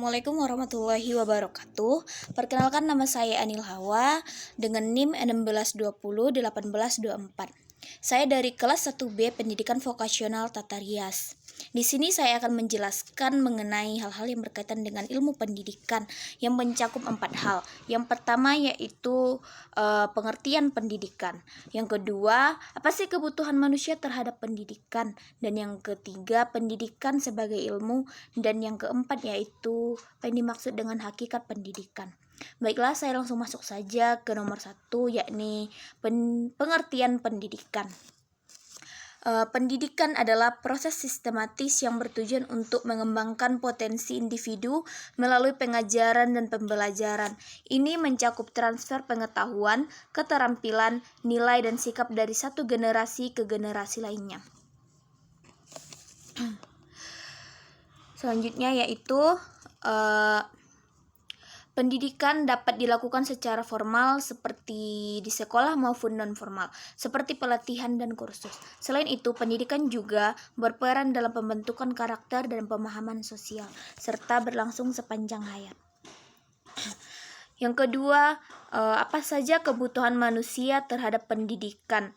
Assalamualaikum warahmatullahi wabarakatuh. Perkenalkan, nama saya Anil Hawa dengan NIM 16201824. Saya dari kelas 1B Pendidikan Vokasional Tata Rias. Di sini saya akan menjelaskan mengenai hal-hal yang berkaitan dengan ilmu pendidikan yang mencakup 4 hal. Yang pertama yaitu pengertian pendidikan. Yang kedua, apa sih kebutuhan manusia terhadap pendidikan? Dan yang ketiga, pendidikan sebagai ilmu. Dan yang keempat yaitu apa yang dimaksud dengan hakikat pendidikan. Baiklah, saya langsung masuk saja ke nomor 1, yakni pengertian pendidikan. Pendidikan adalah proses sistematis yang bertujuan untuk mengembangkan potensi individu melalui pengajaran dan pembelajaran. Ini mencakup transfer pengetahuan, keterampilan, nilai, dan sikap dari satu generasi ke generasi lainnya. Selanjutnya yaitu pendidikan dapat dilakukan secara formal seperti di sekolah maupun non-formal, seperti pelatihan dan kursus. Selain itu, pendidikan juga berperan dalam pembentukan karakter dan pemahaman sosial, serta berlangsung sepanjang hayat. Yang kedua, apa saja kebutuhan manusia terhadap pendidikan?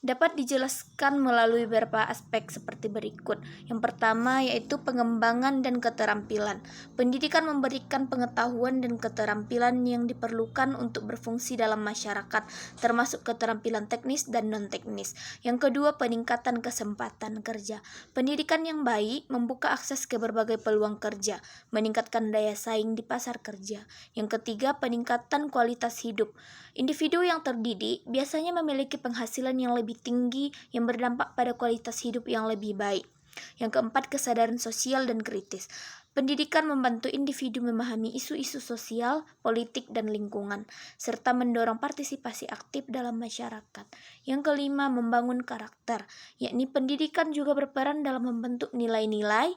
Dapat dijelaskan melalui beberapa aspek seperti berikut. Yang pertama yaitu pengembangan dan keterampilan. Pendidikan memberikan pengetahuan dan keterampilan yang diperlukan untuk berfungsi dalam masyarakat, termasuk keterampilan teknis dan non-teknis. Yang kedua, peningkatan kesempatan kerja. Pendidikan yang baik membuka akses ke berbagai peluang kerja, meningkatkan daya saing di pasar kerja. Yang ketiga, peningkatan kualitas hidup. Individu yang terdidik biasanya memiliki penghasilan yang lebih tinggi yang berdampak pada kualitas hidup yang lebih baik. Yang keempat, kesadaran sosial dan kritis. Pendidikan membantu individu memahami isu-isu sosial, politik, dan lingkungan, serta mendorong partisipasi aktif dalam masyarakat. Yang kelima, membangun karakter, yakni pendidikan juga berperan dalam membentuk nilai-nilai,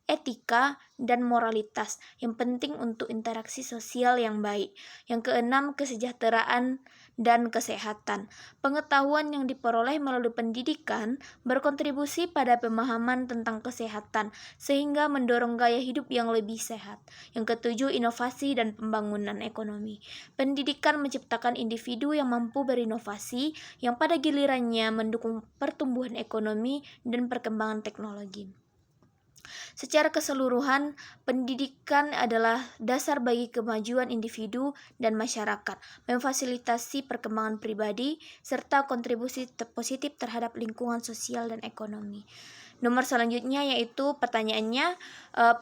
etika, dan moralitas yang penting untuk interaksi sosial yang baik. Yang keenam, kesejahteraan dan kesehatan. Pengetahuan yang diperoleh melalui pendidikan berkontribusi pada pemahaman tentang kesehatan, sehingga mendorong gaya hidup yang lebih sehat. Yang ketujuh, inovasi dan pembangunan ekonomi. Pendidikan menciptakan individu yang mampu berinovasi, yang pada gilirannya mendukung pertumbuhan ekonomi dan perkembangan teknologi. Secara keseluruhan, pendidikan adalah dasar bagi kemajuan individu dan masyarakat, memfasilitasi perkembangan pribadi, serta kontribusi positif terhadap lingkungan sosial dan ekonomi. Nomor selanjutnya yaitu pertanyaannya,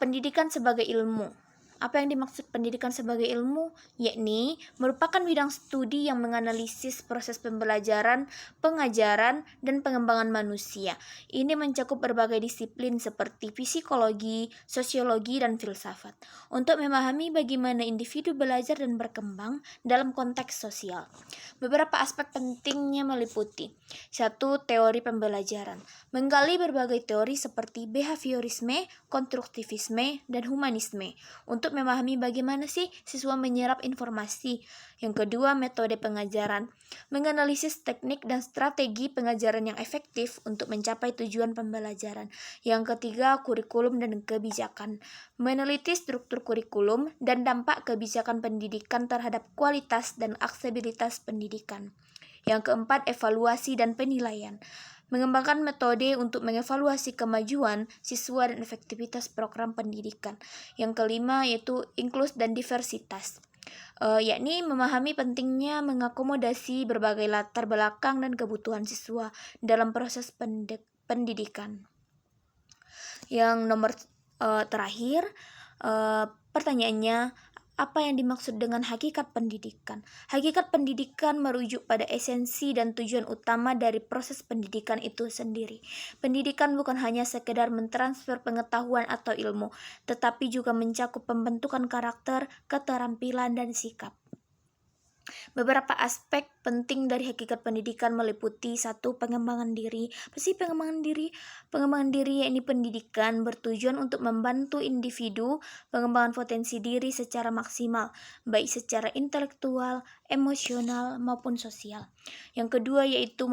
pendidikan sebagai ilmu. Apa yang dimaksud pendidikan sebagai ilmu? Yakni merupakan bidang studi yang menganalisis proses pembelajaran, pengajaran, dan pengembangan manusia. Ini mencakup berbagai disiplin seperti psikologi, sosiologi, dan filsafat, untuk memahami bagaimana individu belajar dan berkembang dalam konteks sosial. Beberapa aspek pentingnya meliputi: 1. Teori pembelajaran. Menggali berbagai teori seperti behaviorisme, konstruktivisme, dan humanisme untuk memahami bagaimana sih siswa menyerap informasi. Yang kedua, metode pengajaran. Menganalisis teknik dan strategi pengajaran yang efektif untuk mencapai tujuan pembelajaran. Yang ketiga, kurikulum dan kebijakan. Meneliti struktur kurikulum dan dampak kebijakan pendidikan terhadap kualitas dan aksesibilitas pendidikan. Yang keempat, evaluasi dan penilaian. Mengembangkan metode untuk mengevaluasi kemajuan siswa dan efektivitas program pendidikan. Yang kelima yaitu inklus dan diversitas, yakni memahami pentingnya mengakomodasi berbagai latar belakang dan kebutuhan siswa dalam proses pendidikan. Yang nomor terakhir, pertanyaannya, apa yang dimaksud dengan hakikat pendidikan? Hakikat pendidikan merujuk pada esensi dan tujuan utama dari proses pendidikan itu sendiri. Pendidikan bukan hanya sekedar mentransfer pengetahuan atau ilmu, tetapi juga mencakup pembentukan karakter, keterampilan, dan sikap. Beberapa aspek penting dari hakikat pendidikan meliputi: 1. Pengembangan diri. Apa sih pengembangan diri? Pengembangan diri yakni pendidikan bertujuan untuk membantu individu pengembangan potensi diri secara maksimal, baik secara intelektual, emosional, maupun sosial. Yang kedua yaitu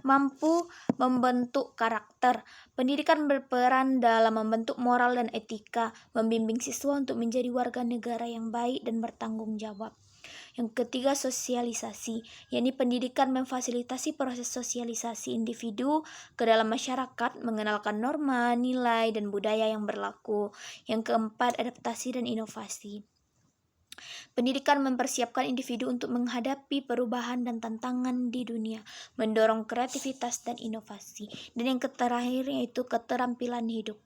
mampu membentuk karakter. Pendidikan berperan dalam membentuk moral dan etika, membimbing siswa untuk menjadi warga negara yang baik dan bertanggung jawab. Yang ketiga, sosialisasi, yakni pendidikan memfasilitasi proses sosialisasi individu ke dalam masyarakat, mengenalkan norma, nilai, dan budaya yang berlaku. Yang keempat, adaptasi dan inovasi. Pendidikan mempersiapkan individu untuk menghadapi perubahan dan tantangan di dunia, mendorong kreativitas dan inovasi. Dan yang terakhir yaitu keterampilan hidup.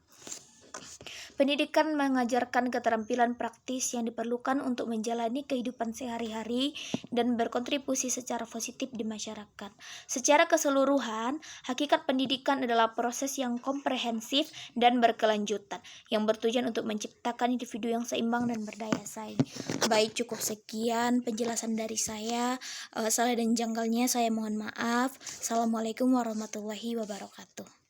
Pendidikan mengajarkan keterampilan praktis yang diperlukan untuk menjalani kehidupan sehari-hari dan berkontribusi secara positif di masyarakat. Secara keseluruhan, hakikat pendidikan adalah proses yang komprehensif dan berkelanjutan, yang bertujuan untuk menciptakan individu yang seimbang dan berdaya saing. Baik, cukup sekian penjelasan dari saya. Salah dan janggalnya saya mohon maaf. Assalamualaikum warahmatullahi wabarakatuh.